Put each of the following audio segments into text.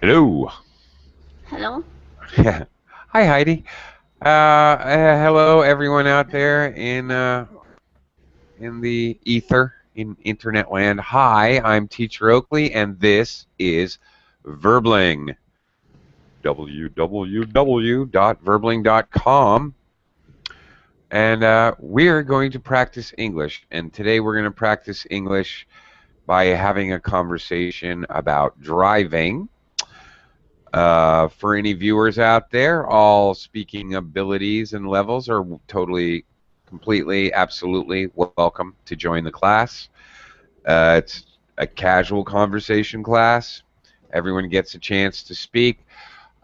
Hello. Hello? Hi, Heidi. Hello, everyone out there in the ether in internet land. Hi, I'm Teacher Oakley, and this is Verbling. www.verbling.com, and we're going to practice English. And today we're going to practice English by having a conversation about driving. For any viewers out there, all speaking abilities and levels are totally, completely, absolutely welcome to join the class. It's a casual conversation class. Everyone gets a chance to speak.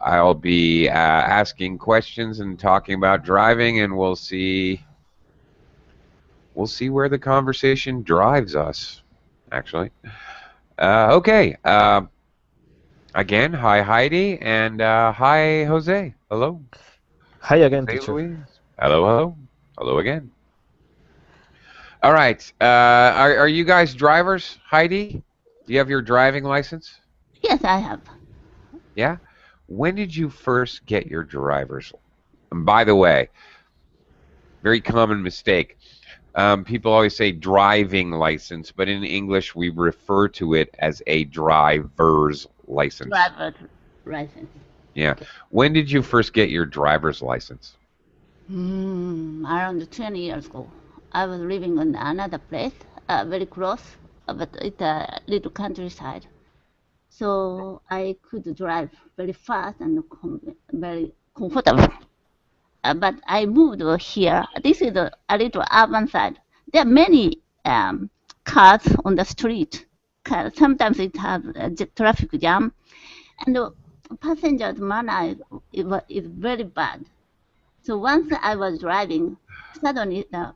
I'll be asking questions and talking about driving, and we'll see where the conversation drives us. Actually, okay. Again, hi Heidi, and hi Jose. Hello. Hi again, Jose teacher. Luis. Hello, hello. Hello again. All right. Are you guys drivers, Heidi? Do you have your driving license? Yes, I have. Yeah? When did you first get your driver's? And by the way, very common mistake. People always say driving license, but in English we refer to it as a driver's license. Driver license. Yeah. When did you first get your driver's license? Around 20 years ago. I was living in another place, very close, but it's a little countryside. So I could drive very fast and very comfortable. But I moved here. This is a little urban side. There are many cars on the street. Sometimes it has a traffic jam, and the passengers' manner is very bad. So once I was driving, suddenly the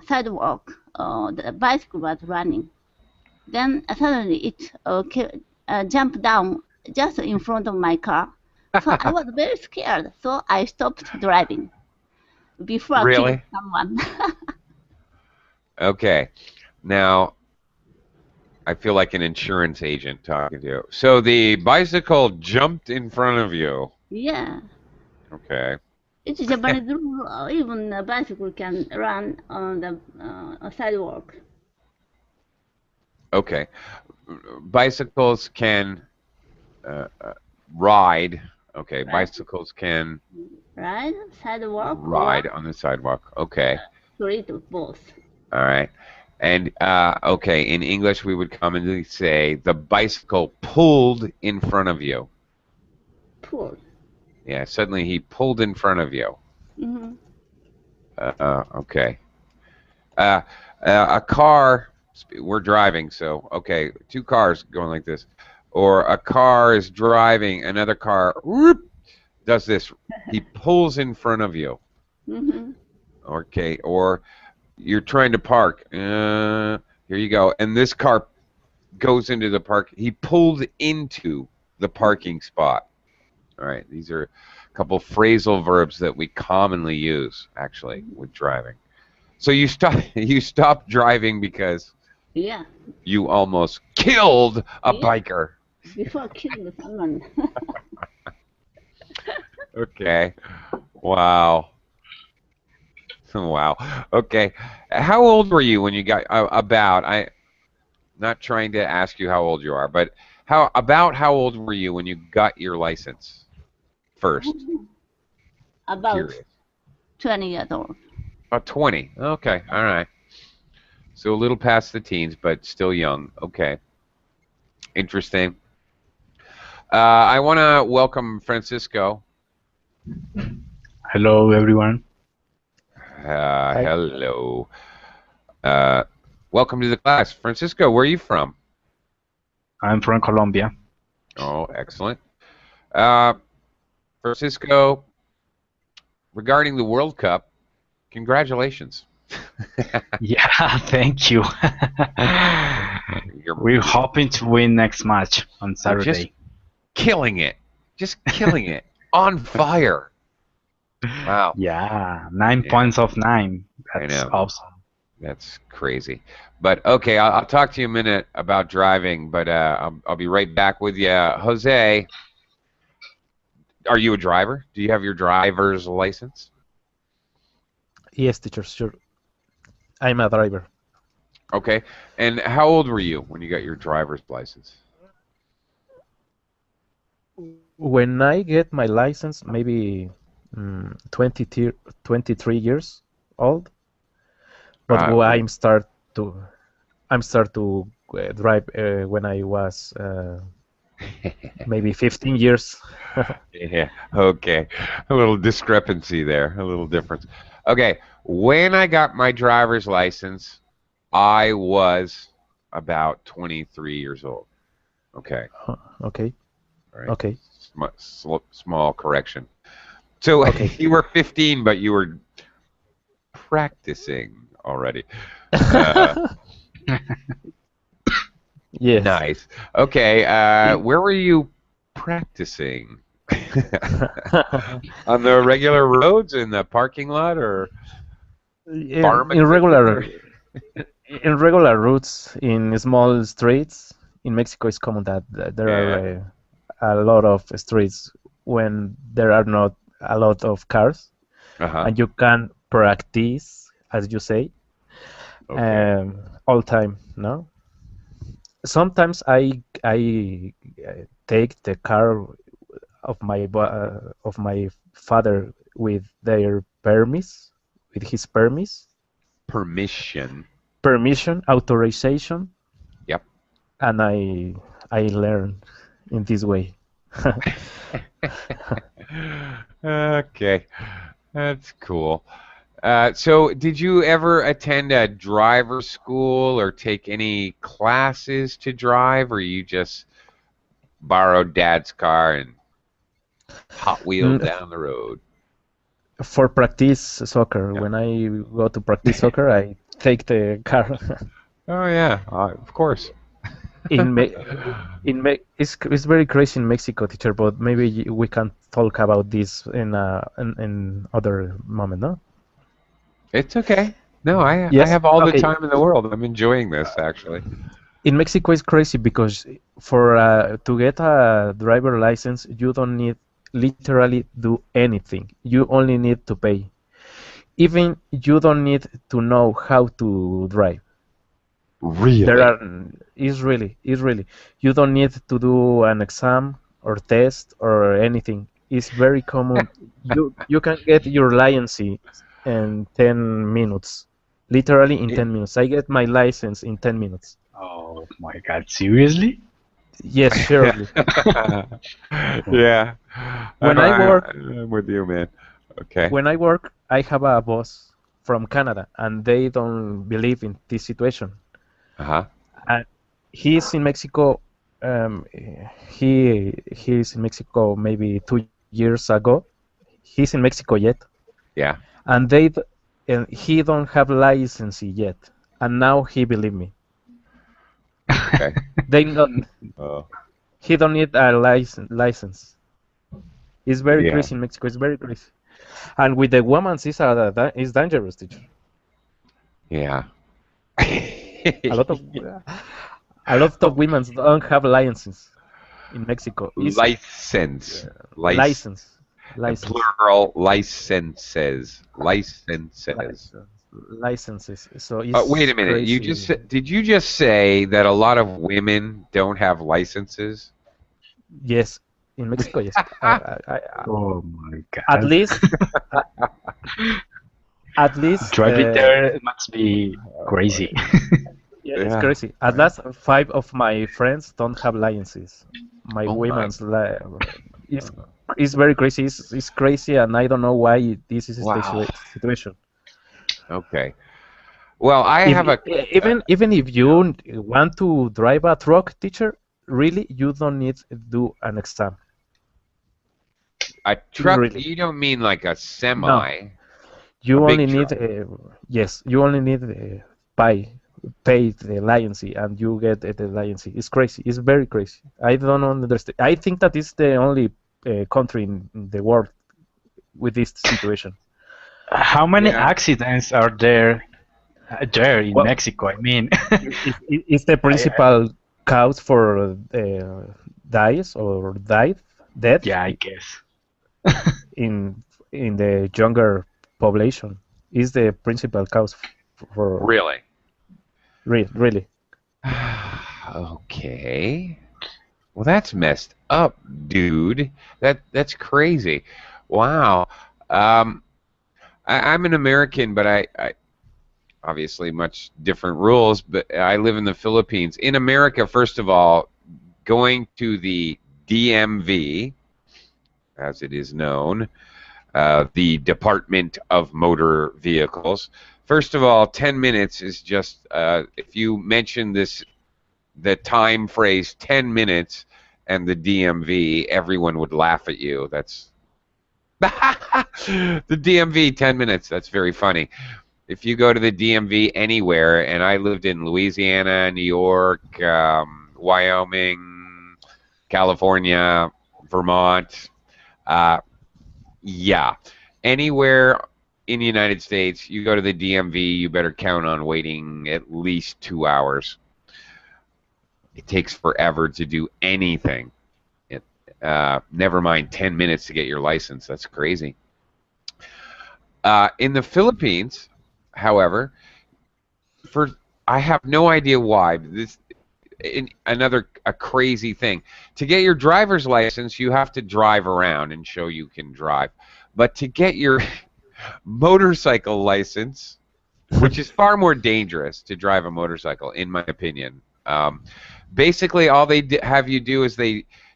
sidewalk, the bicycle was running. Then suddenly it jumped down just in front of my car. So I was very scared. So I stopped driving before killing Really? someone. Okay. Now, I feel like an insurance agent talking to you. So the bicycle jumped in front of you. Yeah, Okay. it's Japanese rule. Even a bicycle can run on the sidewalk. Okay. Bicycles can ride. Okay. Right? Bicycles can Right? Sidewalk or ride on the sidewalk. Okay. street, both. All right. And okay, in English we would commonly say the bicycle pulled in front of you. Pool. Yeah, suddenly he pulled in front of you. Hmm. Okay. Uh, a car, we're driving, so okay, two cars going like this. Or a car is driving, another car whoop, does this. He pulls in front of you. Hmm. Okay. Or you're trying to park. Here you go. And this car goes into the park. He pulled into the parking spot. All right. These are a couple phrasal verbs that we commonly use, actually, with driving. So you stopped driving because Yeah, you almost killed a yeah. biker. Before killing someone. Okay. Wow. Wow. Okay. How old were you when you got about? I'm not trying to ask you how old you are, but how old were you when you got your license first? I'm About curious. 20 years old. About 20. Okay. All right. So a little past the teens, but still young. Okay. Interesting. I want to welcome Francisco. Hello, everyone. Hi. Hello. Uh, welcome to the class. Francisco, where are you from? I'm from Colombia. Oh, excellent. Uh, Francisco, regarding the World Cup, congratulations. Yeah, thank you. You're, We're you're hoping to win next match on you're just Saturday. killing it. Just killing it. On fire. Wow. Yeah, nine Yeah, points of nine. I That's know. awesome. That's crazy. But okay, I'll talk to you a minute about driving, but I'll be right back with you. Jose, are you a driver? Do you have your driver's license? Yes, teacher, sure. I'm a driver. Okay. And how old were you when you got your driver's license? When I get my license, maybe 23 years old, but Uh, I'm start to drive when I was maybe 15 years. yeah. Okay. A little discrepancy there, a little difference. Okay. When I got my driver's license, I was about 23 years old. Okay. Okay, All right. okay, Small correction. So okay. you were 15, but you were practicing already. Uh, Yes. nice. Okay. Where were you practicing? On the regular roads in the parking lot or farm In equipment? in regular routes in small streets in Mexico, it's common that there Yeah. are a lot of streets when there are not a lot of cars, Uh-huh. and you can practice, as you say, Okay. all time. No, sometimes I take the car of my father with their with his Permission. permission, authorization, Yep. and I learn in this way. Okay. That's cool. So did you ever attend a driver school or take any classes to drive, or you just borrowed dad's car and Hot Wheeled Mm, down the road? For practice soccer, Yeah. when I go to practice soccer, I take the car. Oh yeah, of course. in Me it's very crazy in Mexico, teacher, but maybe we can talk about this in other moment, no? It's okay. No, I Yes. have all the Okay. time in the world. I'm enjoying this actually. In Mexico, it's crazy because for to get a driver license, you don't need literally do anything. You only need to pay. Even you don't need to know how to drive. There Really? are it's really you don't need to do an exam or test or anything. It's very common. You can get your license in 10 minutes. Literally in 10 minutes. I get my license in 10 minutes. Oh my God, seriously? Yes, surely. Yeah. When I work I'm with you, man. Okay. when I work, I have a boss from Canada, and they don't believe in this situation. Uh-huh. And he's in Mexico. Um, he's in Mexico maybe 2 years ago. He's in Mexico yet, Yeah. and and he don't have license yet. And now he believe me. Okay. They not Oh, he don't need a license. It's very yeah. crazy in Mexico. It's very crazy. And with the women, it's dangerous, teacher. Yeah. A lot of a lot of women don't have licenses in Mexico. It's License. license, And license, plural licenses. Licenses. licenses. So it's Wait a minute. crazy. Did you just say that a lot of women don't have licenses? Yes, in Mexico, yes. Oh my At God. least, at least, Driving there must be crazy. yeah, it's Yeah. crazy. At last, 5 of my friends don't have licenses. My Oh my. women's it's very crazy. It's crazy, and I don't know why this is the Wow. situation. Okay. Well, I If have a even if you want to drive a truck, teacher, really you don't need to do an exam. truck. Really, You don't mean like a no. semi, a You only big need truck. yes, you only need pay the license, and you get the license. It's crazy. It's very crazy. I don't understand. I think that is the only country in the world with this situation. How many Yeah. accidents are there There in Well, Mexico, I mean. is the principal cause for dies or death Yeah, I guess. in the younger population is the principal cause for Really? really. Okay. Well, that's messed up, dude. That's crazy. Wow. Um, I'm an American, but I obviously much different rules. But I live in the Philippines. In America, first of all, going to the DMV, as it is known, the Department of Motor Vehicles. First of all, 10 minutes is just, if you mention the time phrase 10 minutes and the DMV, everyone would laugh at you. That's the DMV, 10 minutes. That's very funny. If you go to the DMV anywhere, and I lived in Louisiana, New York, Wyoming, California, Vermont, yeah, anywhere in the United States, you go to the DMV, you better count on waiting at least 2 hours. It takes forever to do anything. Never mind 10 minutes to get your license. That's crazy. In the Philippines, however, I have no idea why. A crazy thing. To get your driver's license, you have to drive around and show you can drive. But to get your motorcycle license, which is far more dangerous to drive a motorcycle, in my opinion. Basically, all they have you do is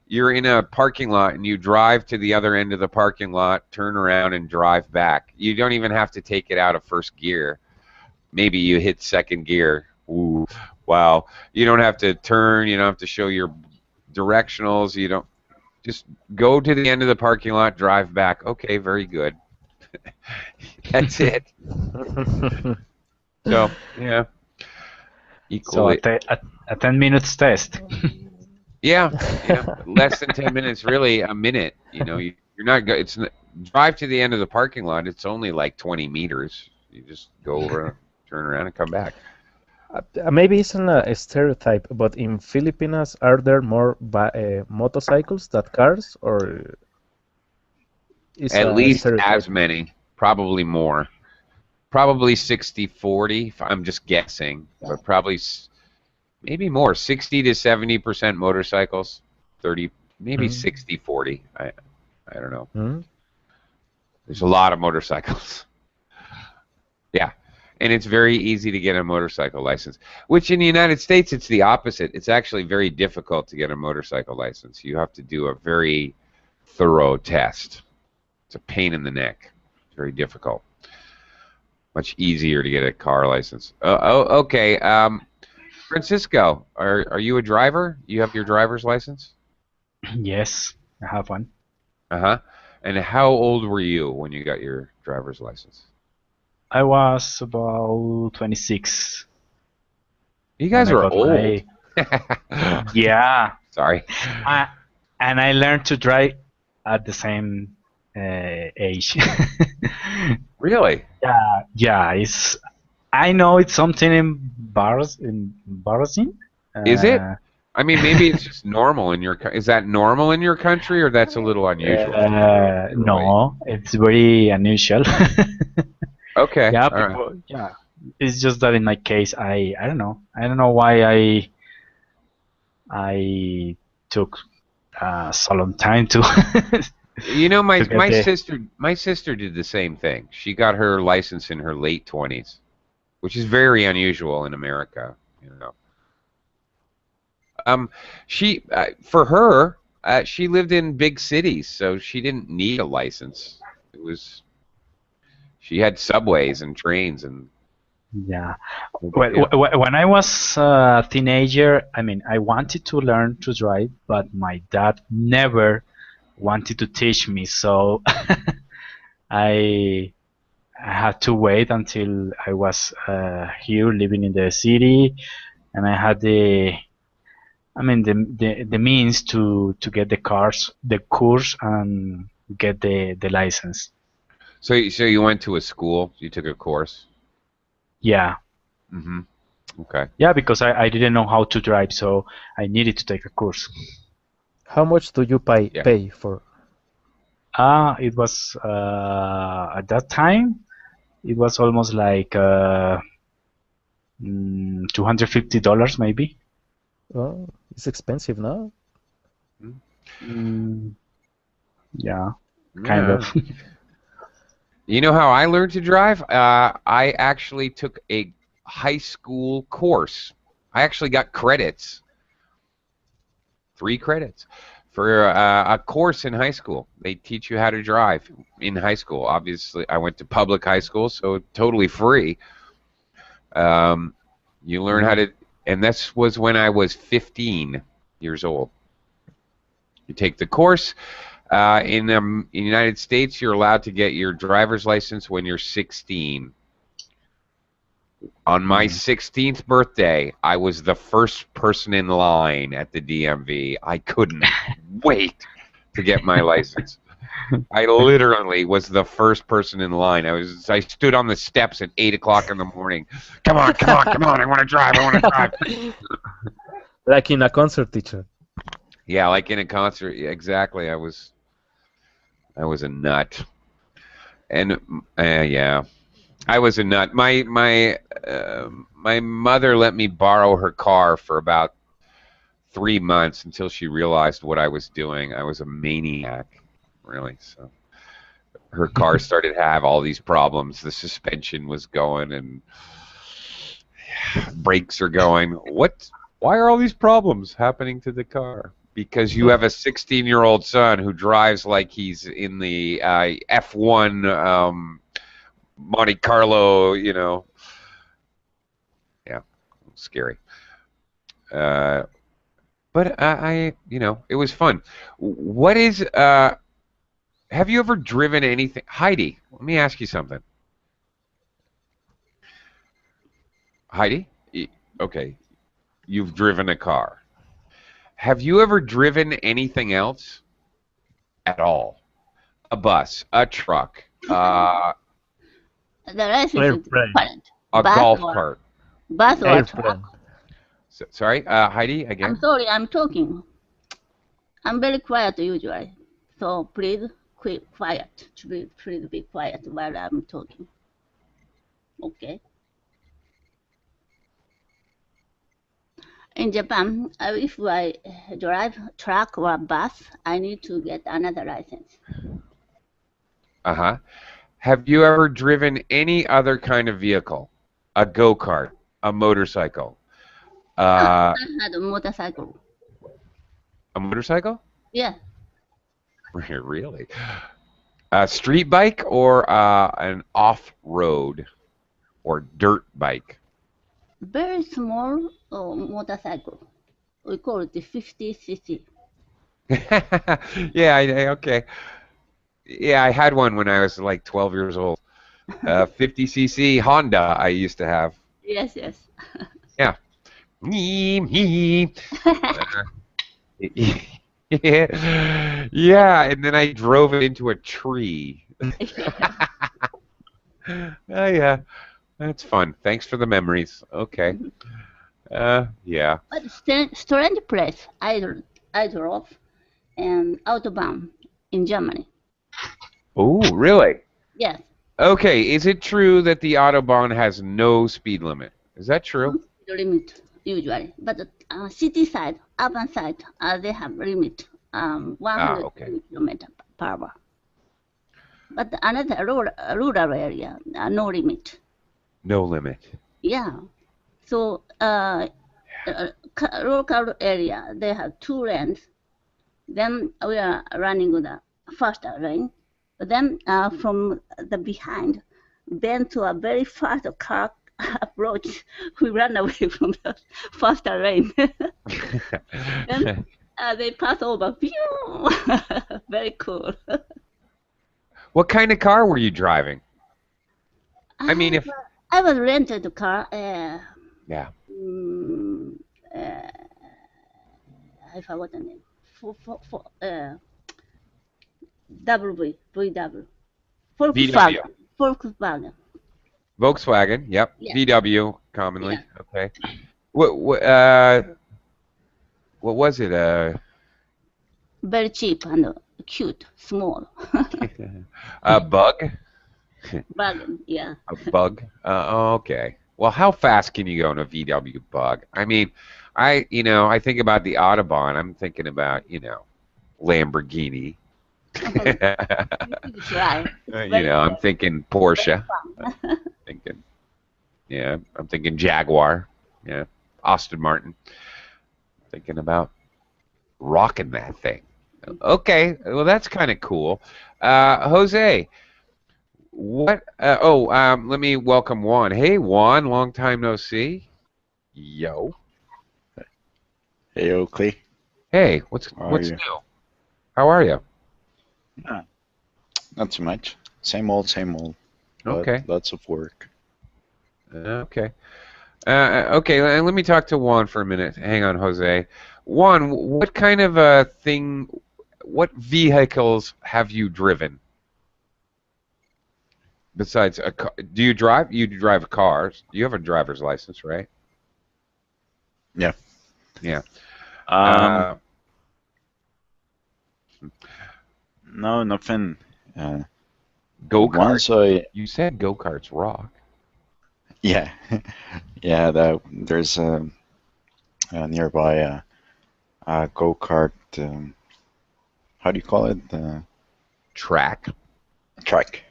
you're in a parking lot and you drive to the other end of the parking lot, turn around and drive back. You don't even have to take it out of first gear. Maybe you hit second gear. Ooh, wow. You don't have to turn. You don't have to show your directionals. You don't. Just go to the end of the parking lot, drive back. Okay, very good. That's it. So, yeah. So Equally. a 10 minutes test. Yeah, less than 10 minutes, really a minute. You're not go. Drive to the end of the parking lot. It's only like 20 meters. You just go over, turn around, and come back. Maybe it's a stereotype, but in Filipinas, are there more motorcycles than cars, or is At a least stereotype? as many, probably more. Probably 60-40. I'm just guessing, but probably maybe more. 60 to 70% motorcycles. 30, maybe 60-40. I don't know. Mm. There's a lot of motorcycles. Yeah. And it's very easy to get a motorcycle license, which in the United States, it's the opposite. It's actually very difficult to get a motorcycle license. You have to do a very thorough test. It's a pain in the neck. It's very difficult. Much easier to get a car license. Okay. Francisco, are you a driver? You have your driver's license? Yes, I have one. Uh-huh. And how old were you when you got your driver's license? I was about 26 You guys when I are got old. Yeah, Sorry. and I learned to drive at the same age. Really? Yeah. I know it's something embarrassing. Is it? I mean, maybe it's just normal in your. Is that normal in your country, or that's a little unusual? No, it's very unusual. Okay. Yeah, All right. people, yeah. It's just that in my case, I don't know. I don't know why I took so long time to. My to get there. my sister did the same thing. She got her license in her late 20s, which is very unusual in America. She for her, she lived in big cities, so she didn't need a license. She had subways and trains and. Yeah. When I was a teenager, I mean, I wanted to learn to drive, but my dad never wanted to teach me, so I had to wait until I was here living in the city, and I had the means to get the course and get the license. So you went to a school? You took a course? Yeah. Mm-hmm. Okay. Yeah, because I didn't know how to drive, so I needed to take a course. How much do you Yeah. pay for? It was at that time, it was almost like $250 maybe. Oh, it's expensive, no? Mm, yeah, kind Yeah. of. You know how I learned to drive? I actually took a high school course. I actually got credits, 3 credits, for a course in high school. They teach you how to drive in high school. Obviously, I went to public high school, so totally free. You learn how to, and this was when I was 15 years old. You take the course. In the United States, you're allowed to get your driver's license when you're 16. On my 16th birthday, I was the first person in line at the DMV. I couldn't wait to get my license. I literally was the first person in line. I stood on the steps at 8 o'clock in the morning. Come on, come on, come on! I want to drive. I want to drive. Like in a concert, teacher. Yeah, like in a concert. Yeah, exactly. I was a nut, and yeah, I was a nut. My mother let me borrow her car for about 3 months until she realized what I was doing. I was a maniac, really. So her car started to have all these problems. The suspension was going, and brakes are going. What? Why are all these problems happening to the car? Because you have a 16-year-old son who drives like he's in the F1 Monte Carlo, Yeah, scary. But it was fun. What is, have you ever driven anything? Heidi, let me ask you something. Heidi? Okay, you've driven a car. Have you ever driven anything else at all? A bus, a truck, The rest is Airplane. different. a Bus golf or cart? bus or Airplane. truck. Sorry, Heidi, I'm again? sorry, I'm talking. I'm very quiet usually, so please quiet. Please be quiet while I'm talking. Okay. In Japan, if I drive truck or bus, I need to get another license. Uh-huh. Have you ever driven any other kind of vehicle? A go-kart, a motorcycle, I uh, had a motorcycle. a motorcycle? Yeah, Really? A street bike or an off-road or dirt bike? very small motorcycle. We call it the 50cc. Yeah, okay. Yeah, I had one when I was like 12 years old. 50cc Honda I used to have. Yes, yes. Yeah. Yeah. Yeah, and then I drove it into a tree. Oh, yeah. That's fun. Thanks for the memories. Okay. Yeah. But strange place. I drove an autobahn in Germany. Oh, really? Yes, Okay, is it true that the Autobahn has no speed limit? Is that true? the limit usually. But city side, urban side, they have limit Ah, 100 okay. kilometer per hour. But another rural area, no limit. No limit. Yeah. So local area, they have 2 lanes. Then we are running the faster lane. But then from the behind, then to a very fast car approach, we run away from the faster lane. Then they pass over. Pew! Very cool. What kind of car were you driving? I mean, if I was rented a car. yeah. I forgot the name. VW. VW. Volkswagen. Volkswagen. Yep. Yeah. VW. commonly. Yeah. Okay. What was it? Very cheap and cute, small. A bug? Bargain, yeah. A bug? Okay. Well, how fast can you go in a VW bug? I mean, I think about the Autobahn. I'm thinking about, Lamborghini. You should try. It's very, I'm thinking very Porsche. fun. Thinking, yeah, I'm thinking Jaguar. Yeah, Austin Martin. Thinking about rocking that thing. Okay, well, that's kind of cool. Jose, what? Let me welcome Juan. Hey, Juan, long time no see. Yo. Hey, Oakley. Hey, what's How are what's you? new? How are you? Ah, not too much. Same old, same old. But Okay. lots of work. Okay. Okay, let me talk to Juan for a minute. Hang on, Jose. Juan, what kind of a thing, what vehicles have you driven besides a car? Do you drive? You drive cars. You have a driver's license, right? Yeah. Yeah. Um, Uh, no, nothing. Go-karts. Once I, You said go-karts rock. yeah, yeah. There's nearby a go-kart. How do you call it? Track. Track.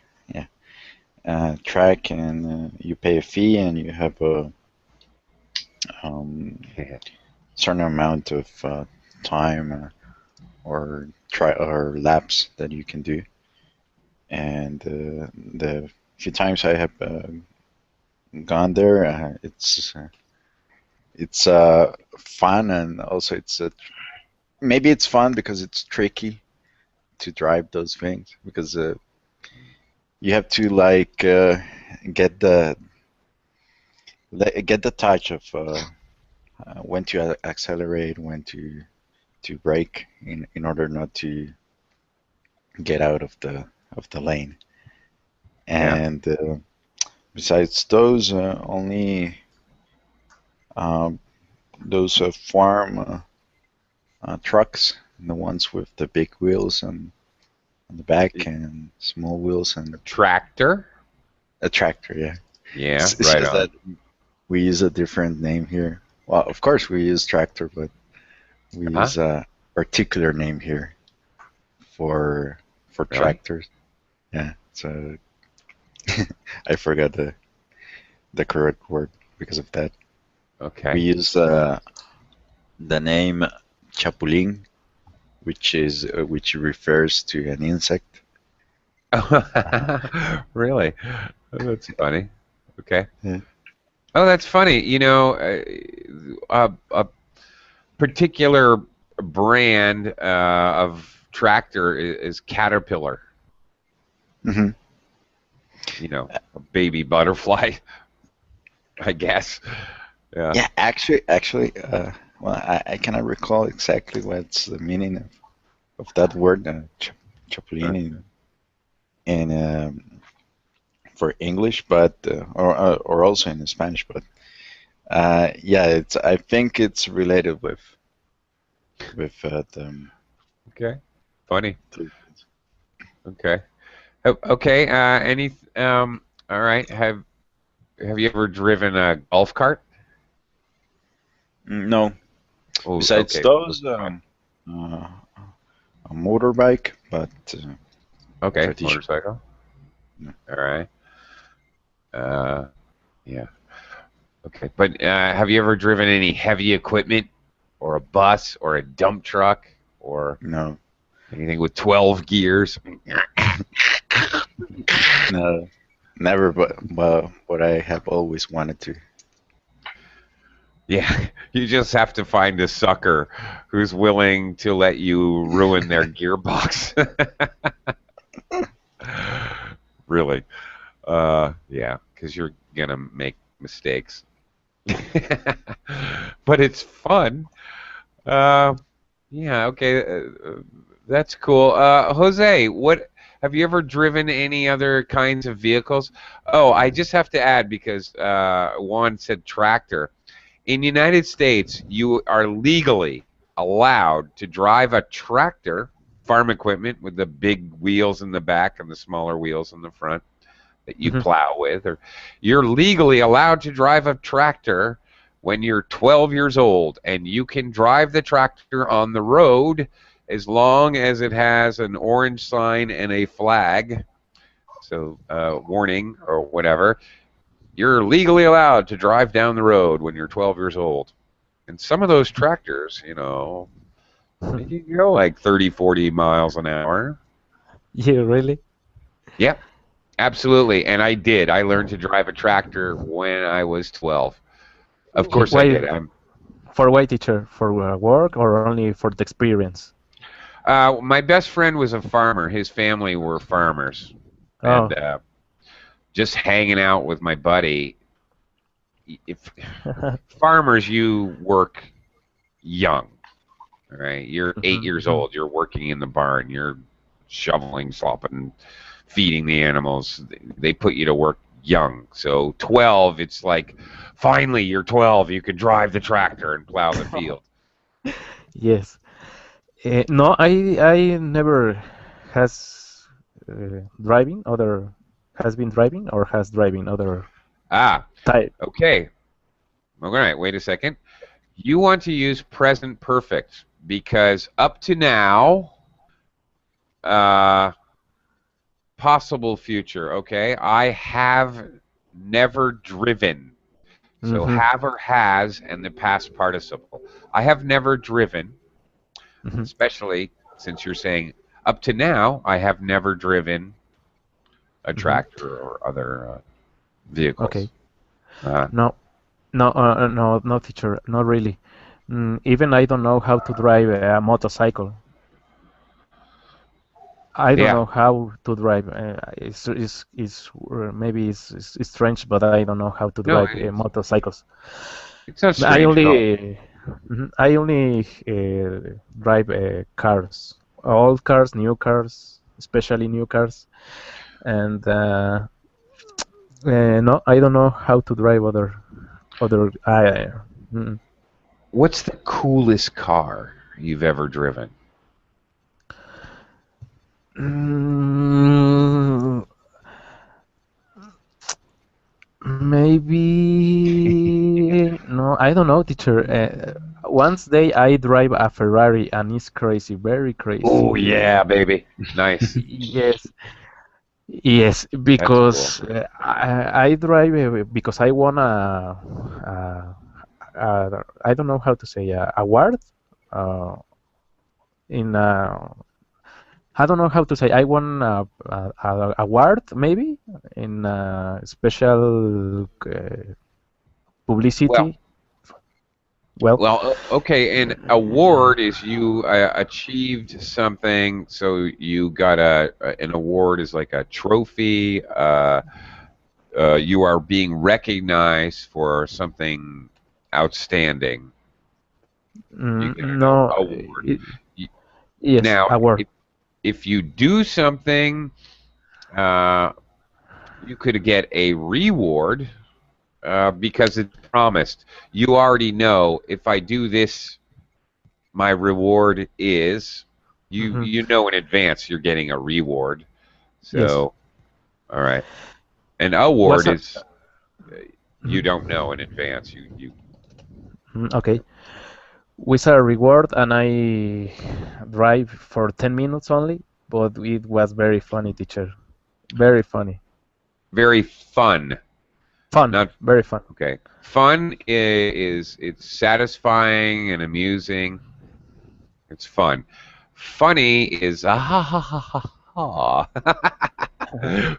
Yeah, track, and you pay a fee, and you have a certain amount of time or laps that you can do. And the few times I have gone there, it's fun, and also maybe it's fun because it's tricky to drive those things, because you have to like get the get the touch of when to accelerate, when to brake in order not to get out of the lane. Yeah. And besides those, only um, those farm trucks, the ones with the big wheels on the back and small wheels, and Tractor. a tractor. Yeah, Yeah, it's right just on. that we use a different name here. Well, of course we use tractor, but we Huh? use a particular name here for Really? tractors. Yeah, so I forgot the correct word because of that. We Okay. use the name chapulín, which refers to an insect. Really? Oh, that's funny. Okay. Yeah. Oh, that's funny. A particular brand of tractor is Caterpillar. hmm A baby butterfly, I guess. Yeah. Yeah, actually, well, I cannot recall exactly what's the meaning of that word, chapulín, in for English, but or also in Spanish, but yeah, I think it's related with Okay. Funny. the Okay. Okay. All right. Have you ever driven a golf cart? no. Oh, Besides okay. those, a motorbike, but Okay. traditional. Motorcycle. No. All right. Yeah. Okay. But have you ever driven any heavy equipment, or a bus, or a dump truck, or No, anything with 12 gears? no, never. But what I have always wanted to. Yeah. You just have to find a sucker who's willing to let you ruin their gearbox. Really. Yeah, because you're gonna make mistakes. But it's fun. Yeah, okay, that's cool. Jose, what Have you ever driven any other kinds of vehicles? Oh, I just have to add because Juan said tractor. In the United States, you are legally allowed to drive a tractor, farm equipment with the big wheels in the back and the smaller wheels in the front that you plow with, or you're legally allowed to drive a tractor when you're 12 years old, and you can drive the tractor on the road as long as it has an orange sign and a flag, so warning or whatever. You're legally allowed to drive down the road when you're 12 years old. And some of those tractors, you know, they can go like 30, 40 miles an hour. Yeah, really? Yep, absolutely. And I did. I learned to drive a tractor when I was 12. Of course I did. For what, teacher? For work or only for the experience? My best friend was a farmer. His family were farmers. Oh. And just hanging out with my buddy. If farmers, you work young, right? You're 8 years old. You're working in the barn. You're shoveling, slopping, feeding the animals. They put you to work young. So 12, it's like, finally, you're 12. You can drive the tractor and plow the field. Yes. No, I never has driving other has been driving or has driving other type. Okay. All right, wait a second. You want to use present perfect because up to now, possible future, okay? I have never driven. So have or has and the past participle. I have never driven, especially since you're saying up to now, I have never driven a tractor or other vehicles. Okay. No, teacher, not really. Even I don't know how to drive a motorcycle. I don't know how to drive. Maybe it's strange, but I don't know how to drive motorcycles. It's not strange. I only drive cars, old cars, new cars, especially new cars, and no, I don't know how to drive other. What's the coolest car you've ever driven? Maybe no, I don't know, teacher. Once day I drive a Ferrari and it's crazy, very crazy. Oh yeah, baby, nice. Yes, because cool. I drive because I won I don't know how to say award in I don't know how to say. I won a award maybe in special publicity. Well, okay. An award is you achieved something, so you got an award is like a trophy. You are being recognized for something outstanding. No award. Yes, now, award. If you do something, you could get a reward because it's promised. You already know if I do this, my reward is. You know in advance you're getting a reward. So, yes. All right. An award is you don't know in advance. You. Okay. With a reward, and I drive for 10 minutes only, but it was very funny, teacher. Very funny. Very fun. Fun. Not very fun. Okay. Fun is it's satisfying and amusing. It's fun. Funny is ha ha ha ha ha.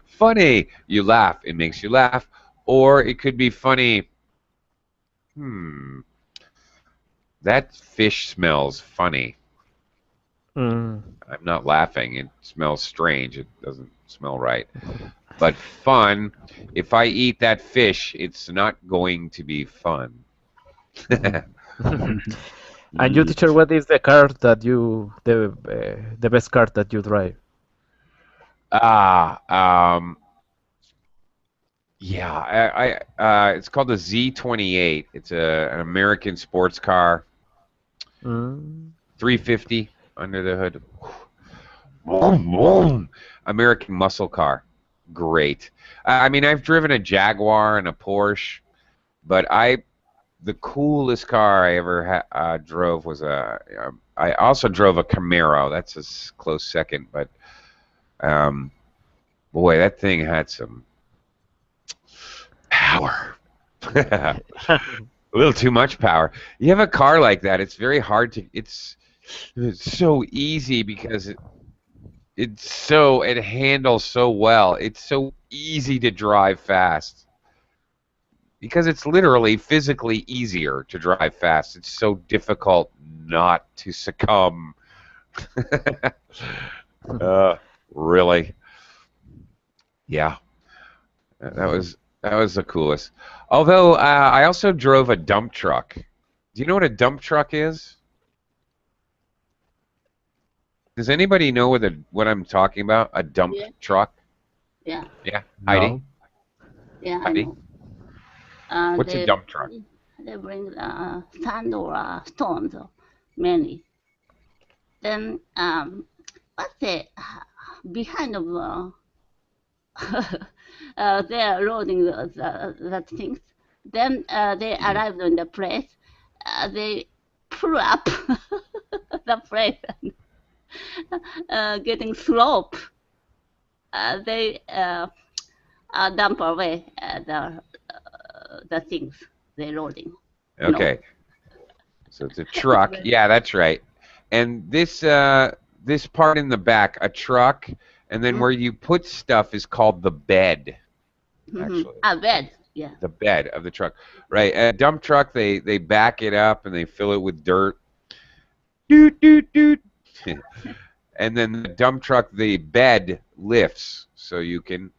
Funny. You laugh. It makes you laugh. Or it could be funny. That fish smells funny. I'm not laughing. It smells strange. It doesn't smell right. But fun, if I eat that fish, it's not going to be fun. And you, teacher, what is the car that you, the best car that you drive? Ah, yeah, it's called the Z28. It's an American sports car, Mm. 350 under the hood. Vroom, vroom. American muscle car, great. I mean, I've driven a Jaguar and a Porsche, but the coolest car I ever drove was I also drove a Camaro. That's a close second, but um, boy, that thing had some power. A little too much power. You have a car like that, it's very hard to. It's so easy because it handles so well. It's so easy to drive fast because it's literally physically easier to drive fast. It's so difficult not to succumb. Really, yeah. That was the coolest. Although I also drove a dump truck. Do you know what a dump truck is? Does anybody know what I'm talking about? A dump Yeah. truck? Yeah. Yeah, No. Heidi. Yeah, I Heidi? know. What's a dump truck? They bring sand or stones, many. Then what's the behind of they are loading that things. Then they arrived on the place. They pull up the place, getting slope. They dump away the things they're loading. Okay. So it's a truck. Yeah, that's right. And this part in the back, a truck, and then where you put stuff is called the bed. Actually. A bed. Yeah. The bed of the truck. Right. A dump truck, they back it up and they fill it with dirt. Doot doot doot. And then the dump truck, the bed lifts so you can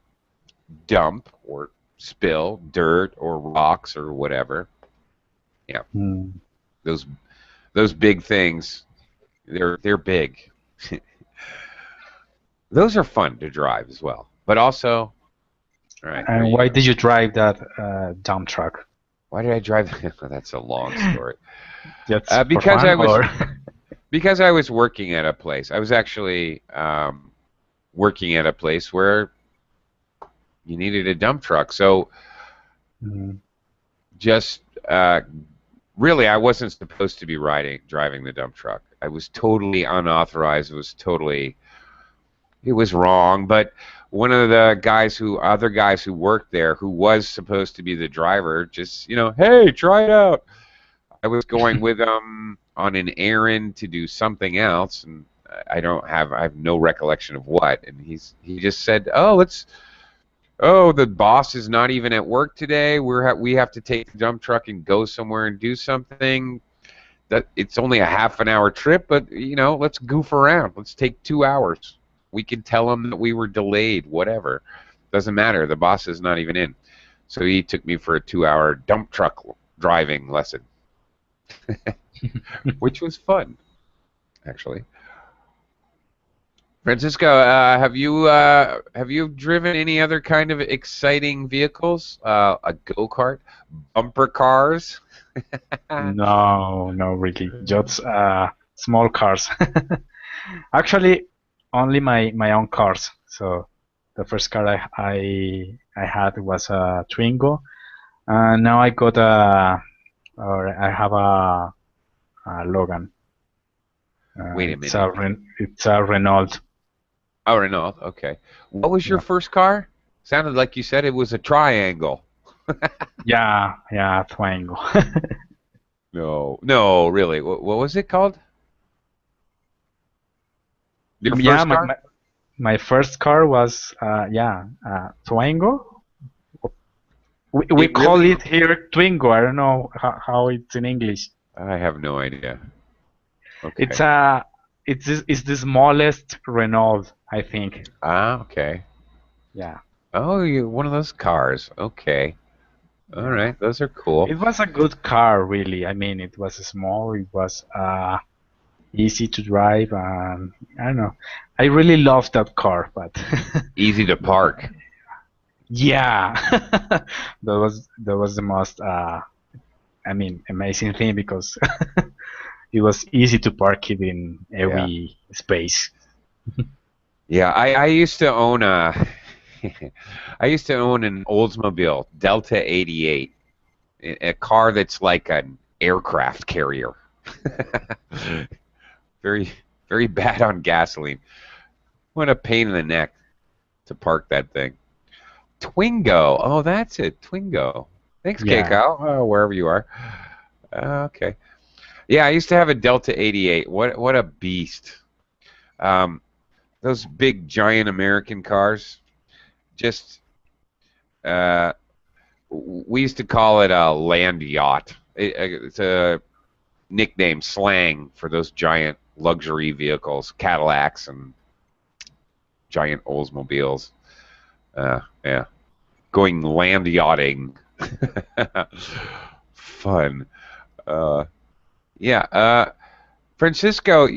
dump or spill dirt or rocks or whatever. Yeah. Mm. Those big things, they're big. Those are fun to drive as well. But also, all right. And why did you drive that dump truck? Why did I drive? That's a long story. Just because for fun, I was or? because I was working at a place. I was actually working at a place where you needed a dump truck. So just really, I wasn't supposed to be driving the dump truck. I was totally unauthorized. It was wrong. But one of the other guys who worked there, who was supposed to be the driver, just hey, try it out. I was going with him on an errand to do something else, and I have no recollection of what. And he just said, the boss is not even at work today. We have to take the dump truck and go somewhere and do something. That it's only a half an hour trip, but let's goof around. Let's take 2 hours. We can tell him that we were delayed. Whatever, doesn't matter. The boss is not even in. So he took me for a 2-hour dump truck driving lesson, which was fun, actually. Francisco, have you driven any other kind of exciting vehicles? A go-kart, bumper cars? No, really. Just small cars. Actually, only my own cars. So the first car I had was a Twingo, and now I have a Logan. Wait a minute. It's a Renault. Oh, Renault. Okay. What was your first car? Sounded like you said it was a Triangle. Yeah, Twingo. No, really. What was it called? Your first car? My first car was Twingo. We call it here Twingo. I don't know how it's in English. I have no idea. Okay. It's the smallest Renault, I think. Ah, okay. Yeah. Oh, one of those cars. Okay. All right, those are cool. It was a good car, really. I mean, it was small. It was easy to drive, and I don't know. I really love that car, but Easy to park. yeah, that was the most amazing thing because it was easy to park it in every space. Yeah, I used to own a I used to own an Oldsmobile Delta 88, a car that's like an aircraft carrier. Very, very bad on gasoline. What a pain in the neck to park that thing. Twingo. Oh, that's it. Twingo. Thanks, Yeah. Keiko. Wherever you are. Okay. Yeah, I used to have a Delta 88. What a beast. Those big, giant American cars. Just, we used to call it a land yacht. It's a nickname, slang for those giant luxury vehicles, Cadillacs and giant Oldsmobiles. Yeah. Going land yachting. Fun. Yeah. Francisco,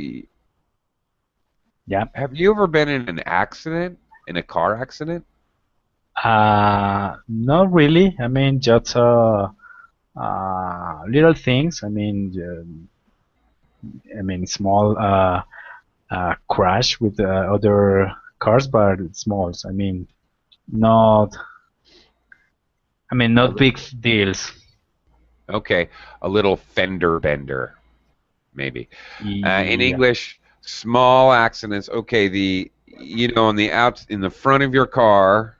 Yeah. have you ever been in an accident, in a car accident? Not really. I mean, just little things. Small crash with other cars, but small. Not. Not big deals. Okay, a little fender bender, maybe. In Yeah. English, small accidents. Okay, in the front of your car,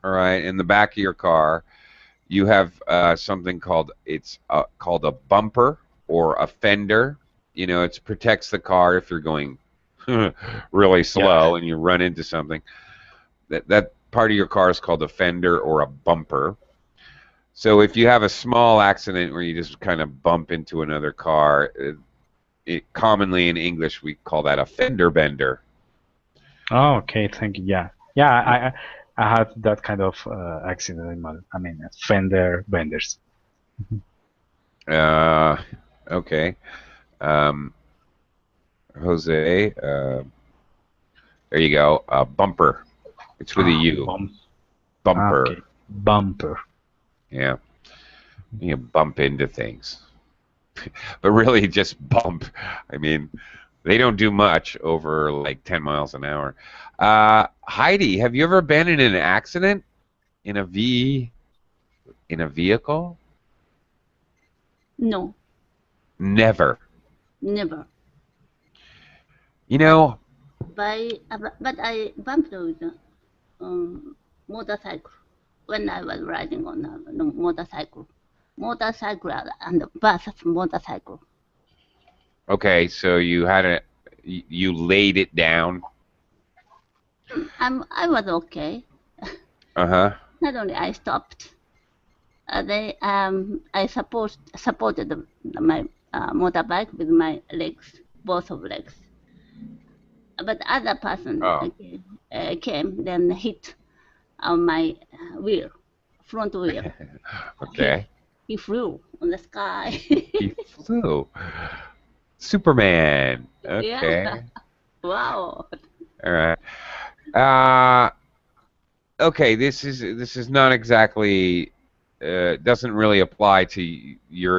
all right, in the back of your car, you have something called a bumper or a fender. It protects the car if you're going really slow and you run into something. That part of your car is called a fender or a bumper. So if you have a small accident where you just kind of bump into another car, commonly in English we call that a fender bender. Oh, okay. Thank you. Yeah. Yeah. I had that kind of accident in fender benders. Okay. Jose, there you go. Bumper. It's with a U. Bumper. Okay. Bumper. Yeah. You bump into things. But really just bump. They don't do much over like 10 miles an hour. Heidi, have you ever been in an accident in a vehicle? No, Never. never. But I bumped with motorcycle when I was riding on a motorcycle. Motorcycle and versus motorcycle. Okay, so you laid it down. I was okay. Uh-huh. Not only I stopped. I supported my motorbike with my legs, both of legs. But other person came, then hit on my wheel, front wheel. Okay. He flew on the sky. He flew. Superman. Okay. Yeah. Wow. All right. Okay, this is not exactly doesn't really apply to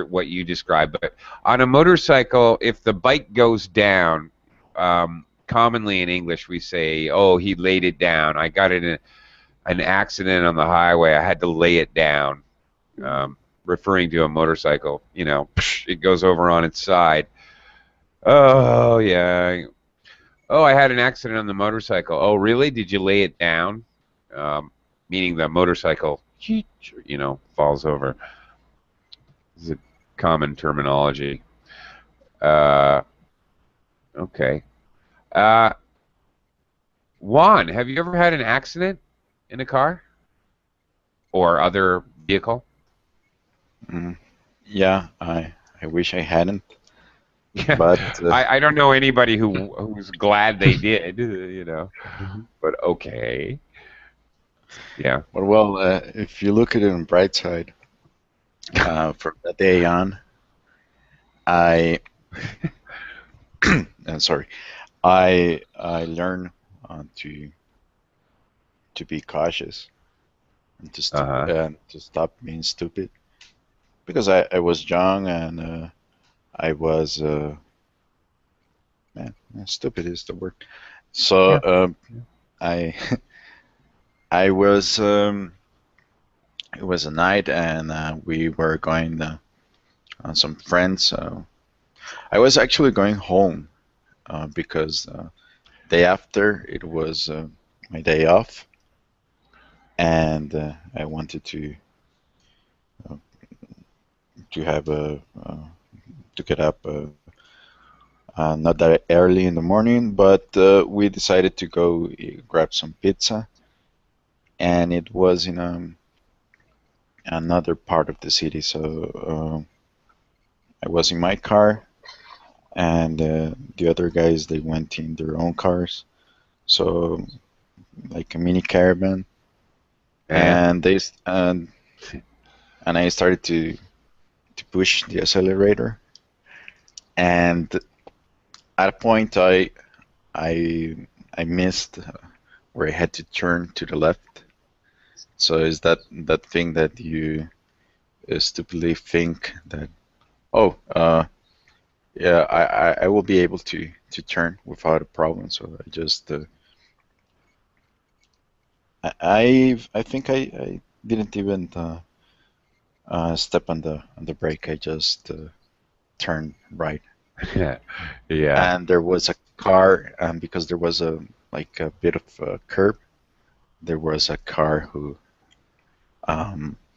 what you described, but on a motorcycle, if the bike goes down, commonly in English we say, "Oh, he laid it down. I got in an accident on the highway. I had to lay it down," referring to a motorcycle. It goes over on its side. Oh yeah. Oh, I had an accident on the motorcycle. Oh, really? Did you lay it down? Meaning the motorcycle, falls over. This is a common terminology. Okay. Juan, have you ever had an accident in a car or other vehicle? Yeah, I wish I hadn't. But I don't know anybody who's glad they did, But okay. Yeah. Well, if you look at it on the bright side, from that day on, I sorry, I learned to be cautious and to stop being stupid because I was young and I was man, stupid is the word. So I I was it was a night and we were going on some friends. I was actually going home because day after it was my day off, and I wanted uh, to have to get up not that early in the morning, but we decided to go grab some pizza, and it was in another part of the city. So I was in my car, and the other guys they went in their own cars. So like a mini caravan, and and I started to push the accelerator, and at a point I missed where I had to turn to the left. So is that thing that you stupidly think that yeah I will be able to turn without a problem. So I just I think I didn't even step on the brake. I just turned right. Yeah. And there was a car, and because there was a like a bit of a curb, there was a car who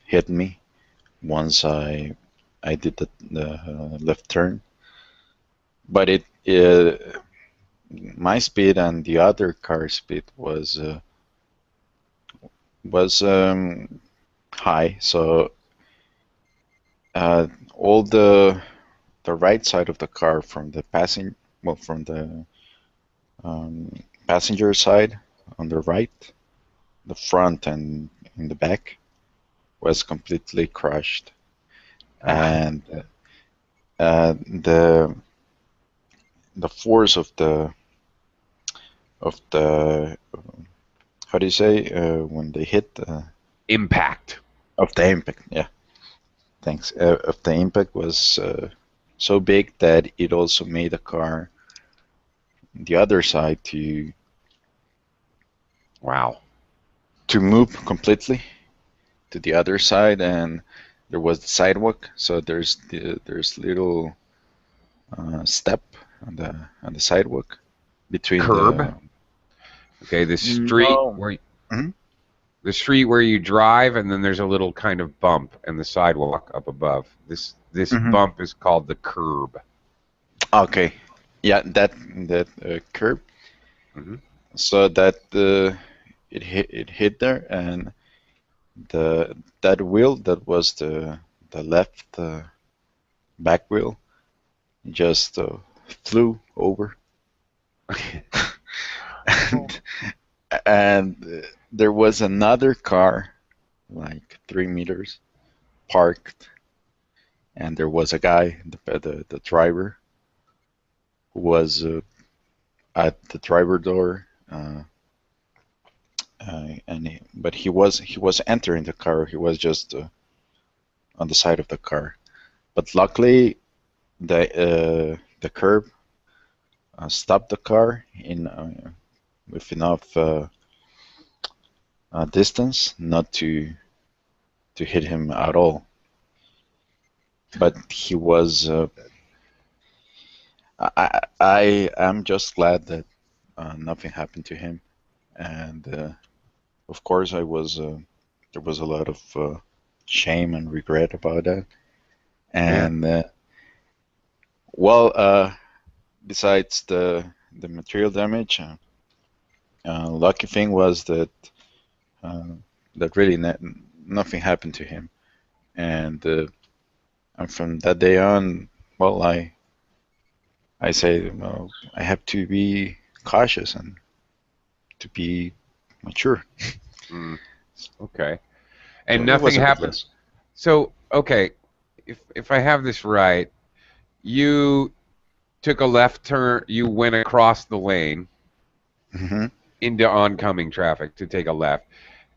hit me once I did the left turn. But my speed and the other car speed was high, so all the right side of the car from the from the passenger side on the right, the front and in the back was completely crushed, and the force of the how do you say when they hit Impact. of the impact? Yeah, thanks. Of the impact was so big that it also made the car the other side Wow. to move completely to the other side, and there was the sidewalk, so there's little step on the sidewalk between Curb. Okay, the street No. where Mhm. the street where you drive, and then there's a little kind of bump and the sidewalk up above. This Mhm. bump is called the curb. Okay, yeah, that curb. Mhm. So that it hit there, and that wheel that was the left back wheel just flew over, and there was another car like 3 meters parked, and there was a guy, the driver, who was at the driver door, but he was entering the car. He was just on the side of the car. But luckily, the curb stopped the car in with enough distance not to hit him at all. But he was. I am just glad that nothing happened to him, and of course I was. There was a lot of shame and regret about that, and well, besides the material damage, lucky thing was that that really nothing happened to him, and from that day on, well, I say, well, I have to be cautious and to be mature. Mm. Okay. So And it nothing was a good happened. lesson. So, okay, if I have this right, you took a left turn. You went across the lane Hmm. into oncoming traffic to take a left,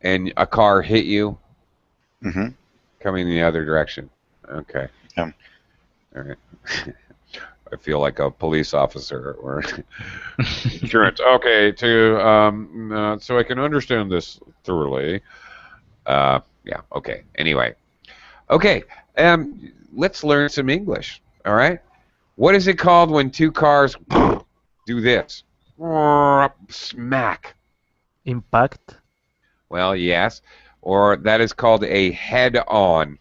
and a car hit you Hmm. coming in the other direction. Okay. Yeah. All right. I feel like a police officer or insurance. Okay, so I can understand this thoroughly. Yeah. Okay. Anyway. Okay. Let's learn some English. All right. What is it called when two cars do this? Smack. Impact. Well, yes. Or that is called a head-on.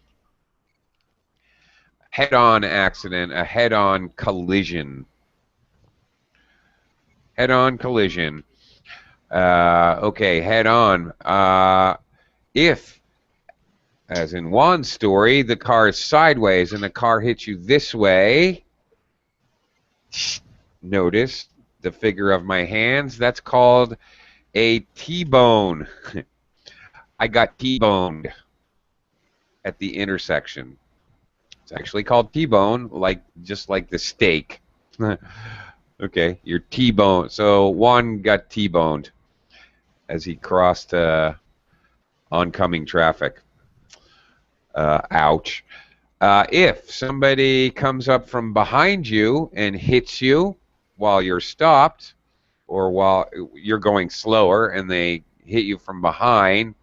Head-on accident, a head-on collision. Head-on collision. Okay, head-on. If, as in Juan's story, the car is sideways and the car hits you this way, notice the figure of my hands, that's called a T-bone. I got T-boned at the intersection. It's actually called T-bone, just like the steak. Okay, you're T-boned. So Juan got T-boned as he crossed oncoming traffic. Ouch. If somebody comes up from behind you and hits you while you're stopped, or while you're going slower and they hit you from behind,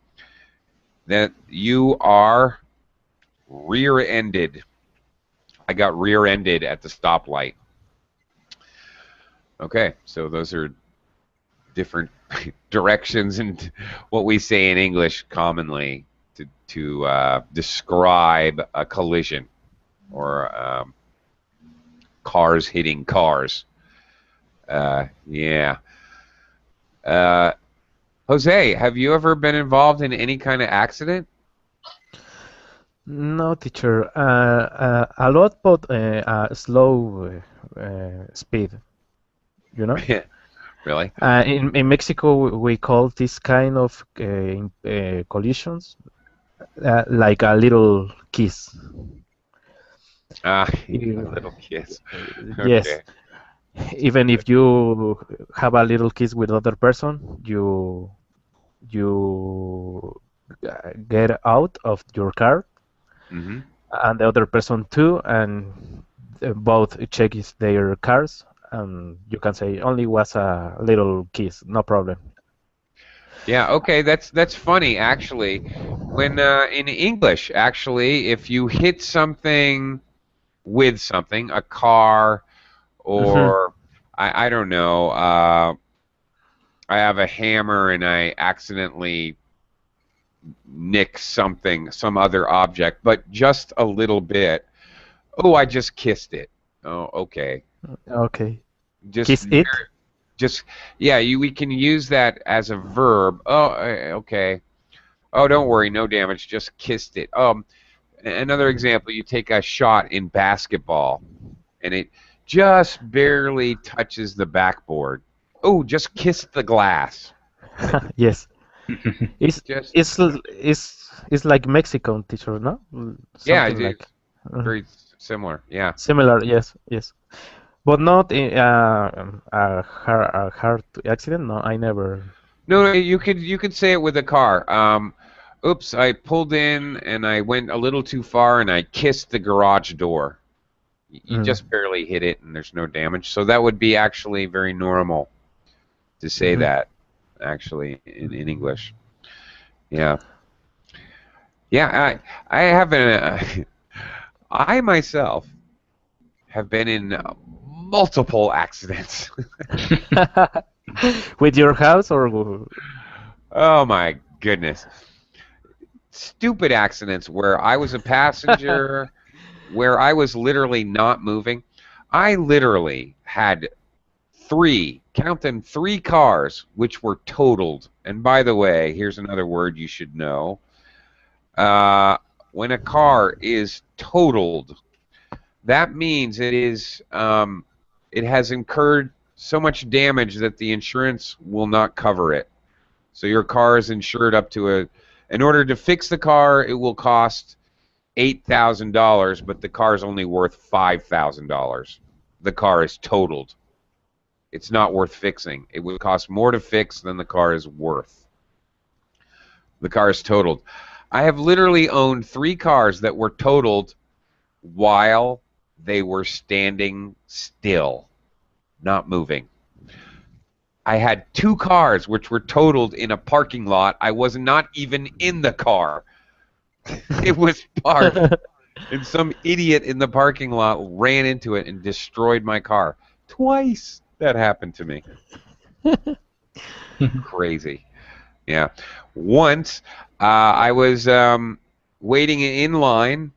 then you are rear-ended. I got rear-ended at the stoplight. Okay, so those are different directions and what we say in English commonly to describe a collision or cars hitting cars. Yeah. Jose, have you ever been involved in any kind of accident? No, teacher. A lot, but slow speed. You know. Really? In Mexico, we call this kind of collisions like a little kiss. Ah, a You- little kiss. Yes. Okay. Even if you have a little kiss with other person, you get out of your car, Mm-hmm. and the other person too, and both check their cars, and you can say only was a little kiss, no problem. Yeah, okay, that's funny actually. When in English, actually, if you hit something with something, a car Hmm. or I don't know, I have a hammer and I accidentally nick something, some other object, but just a little bit. Oh, I just kissed it. Oh, okay. Okay. Just Kiss it? just yeah, we can use that as a verb. Oh, okay. Oh, don't worry, no damage, just kissed it. Another example, you take a shot in basketball and it just barely touches the backboard. Oh, just kissed the glass. Yes. It's Just it's like Mexican, teacher, no? yeah, Something like very similar. Yeah. similar. Yes, yes. But not in a hard accident. No, I never. No, you could say it with a car. Oops, I pulled in and I went a little too far and I kissed the garage door. You Mm. just barely hit it and there's no damage. So that would be actually very normal to say Mhm. that actually in English. Yeah. Yeah, I haven't I myself have been in multiple accidents. With your house or Oh my goodness. Stupid accidents where I was a passenger, where I was literally not moving. I literally had count them, 3 cars which were totaled. And by the way, here's another word you should know. When a car is totaled, that means it has incurred so much damage that the insurance will not cover it. So your car is insured up to in order to fix the car, it will cost $8,000, but the car is only worth $5,000. the car is totaled. It's not worth fixing. It would cost more to fix than the car is worth. The car is totaled. I have literally owned 3 cars that were totaled while they were standing still, not moving. I had 2 cars which were totaled in a parking lot. I was not even in the car. It was parked, and some idiot in the parking lot ran into it and destroyed my car. Twice that happened to me. Crazy. Yeah. Once I was waiting in line,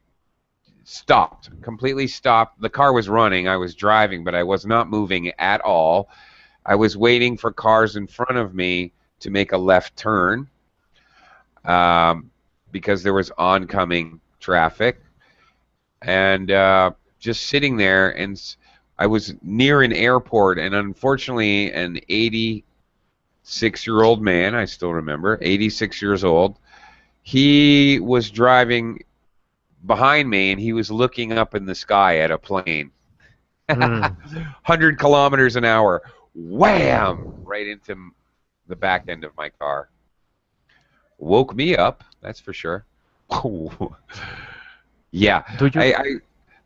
stopped, completely stopped. The car was running. I was driving, but I was not moving at all. I was waiting for cars in front of me to make a left turn because there was oncoming traffic. And just sitting there, and I was near an airport, and unfortunately an 86-year-old man, I still remember, 86 years old, he was driving behind me, and he was looking up in the sky at a plane. 100 kilometers an hour. Wham! Right into the back end of my car. Woke me up, that's for sure. Yeah.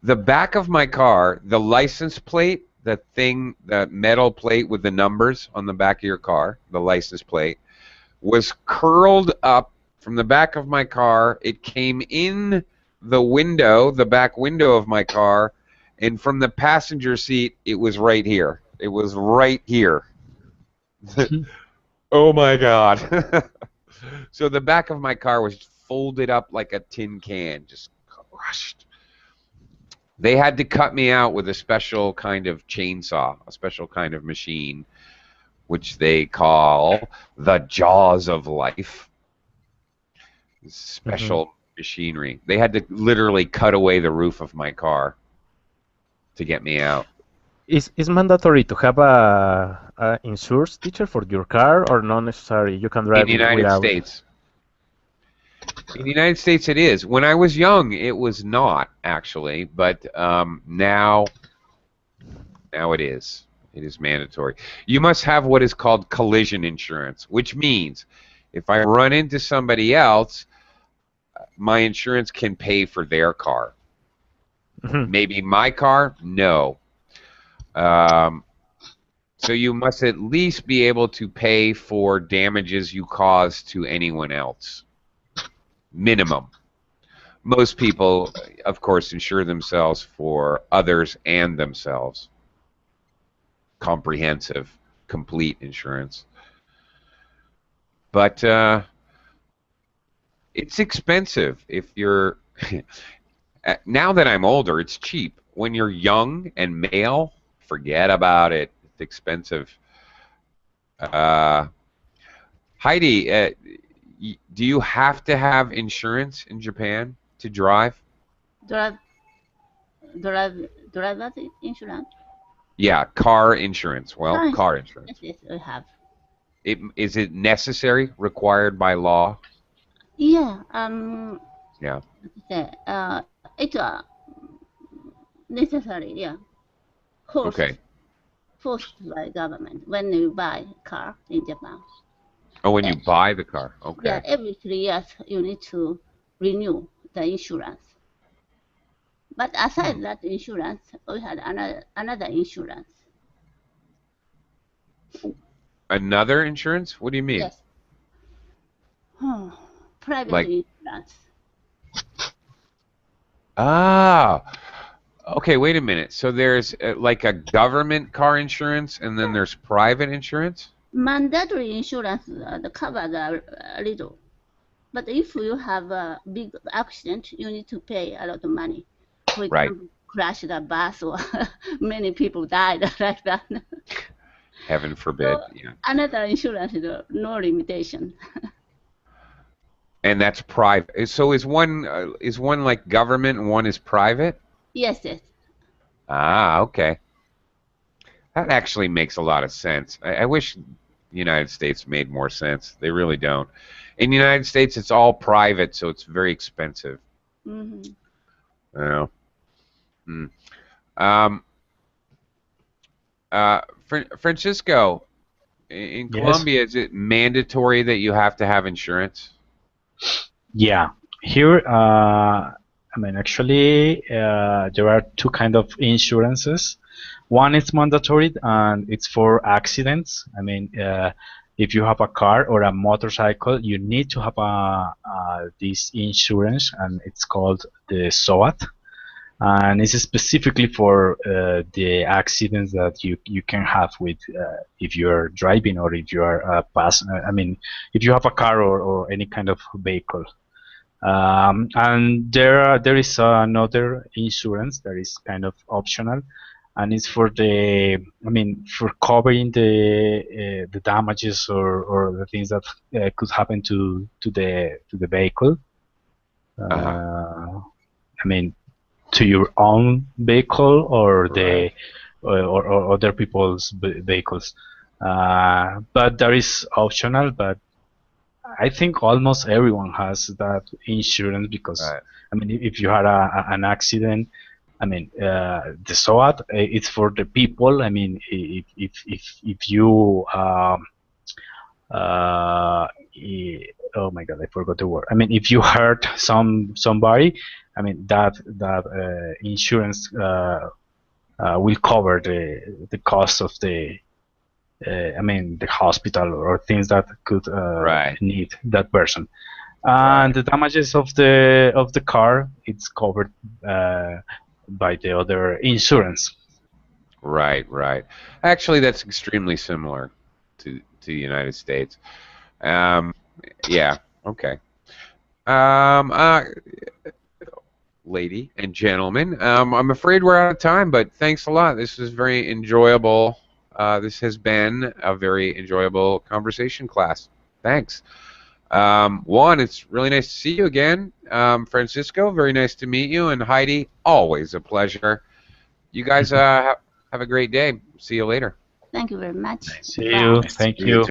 The back of my car, the license plate, the metal plate with the numbers on the back of your car, the license plate, was curled up from the back of my car. It came in the window, the back window of my car, and from the passenger seat, it was right here. It was right here. Oh my God. So the back of my car was folded up like a tin can, just crushed. They had to cut me out with a special kind of chainsaw, a special kind of machine, which they call the jaws of life. Special machinery. They had to literally cut away the roof of my car to get me out. Is mandatory to have a insurance teacher for your car, or not necessary? You can drive in the United States. In the United States, it is. When I was young, it was not actually, but now it is. It is mandatory. You must have what is called collision insurance, which means if I run into somebody else, my insurance can pay for their car. Maybe my car? No. So you must at least be able to pay for damages you cause to anyone else. Minimum. Most people, of course, insure themselves for others and themselves. Comprehensive, complete insurance. But it's expensive if you're... Now that I'm older, it's cheap. When you're young and male, forget about it. It's expensive. Heidi, do you have to have insurance in Japan to drive? Driver's insurance? Yeah, car insurance. Well, car insurance. Yes, we have. Is it necessary, required by law? Yeah. Yeah. It's necessary. Yeah. Forced by government when you buy a car in Japan. Oh, when you buy the car. Okay. Yeah, every 3 years you need to renew the insurance. But aside that insurance, we had another insurance. Another insurance? What do you mean? Yes. Private insurance. Ah. Okay, wait a minute. So there's like a government car insurance, and then there's private insurance? Mandatory insurance covers a little. But if you have a big accident, you need to pay a lot of money. For example, crash the bus or many people died like that. Heaven forbid. So yeah. Another insurance is no limitation. And that's private. So is one like government and one is private? Yes. Ah, okay. That actually makes a lot of sense. I wish the United States made more sense. They really don't. In the United States, it's all private, so it's very expensive. Francisco, in Yes. Colombia, is it mandatory that you have to have insurance? Yeah, here, I mean, actually, there are two kind of insurances. One is mandatory, and it's for accidents. I mean, if you have a car or a motorcycle, you need to have this insurance, and it's called the SOAT, and it's specifically for the accidents that you can have with if you're driving or if you are I mean, if you have a car or any kind of vehicle. And there is another insurance that is kind of optional, and it's for I mean, for covering the damages or the things that could happen to the vehicle. I mean, to your own vehicle or Right. or other people's vehicles. But that is optional, but I think almost everyone has that insurance because, Right. I mean, if you had an accident, I mean, the SOAT, it's for the people. I mean, if you oh my God, I forgot the word. I mean, if you hurt somebody, I mean that insurance will cover the cost of I mean, the hospital or things that could Right. need that person. Right. And the damages of the car, it's covered by the other insurance. Right. Right. Actually, that's extremely similar to the United States. Yeah. Okay. Um, uh, Lady and gentlemen, I'm afraid we're out of time, but thanks a lot. This was very enjoyable. This has been a very enjoyable conversation class. Thanks. Juan, it's really nice to see you again. Francisco, very nice to meet you. And Heidi, always a pleasure. You guys have a great day. See you later. Thank you very much. See Bye. you. Thank You you. too.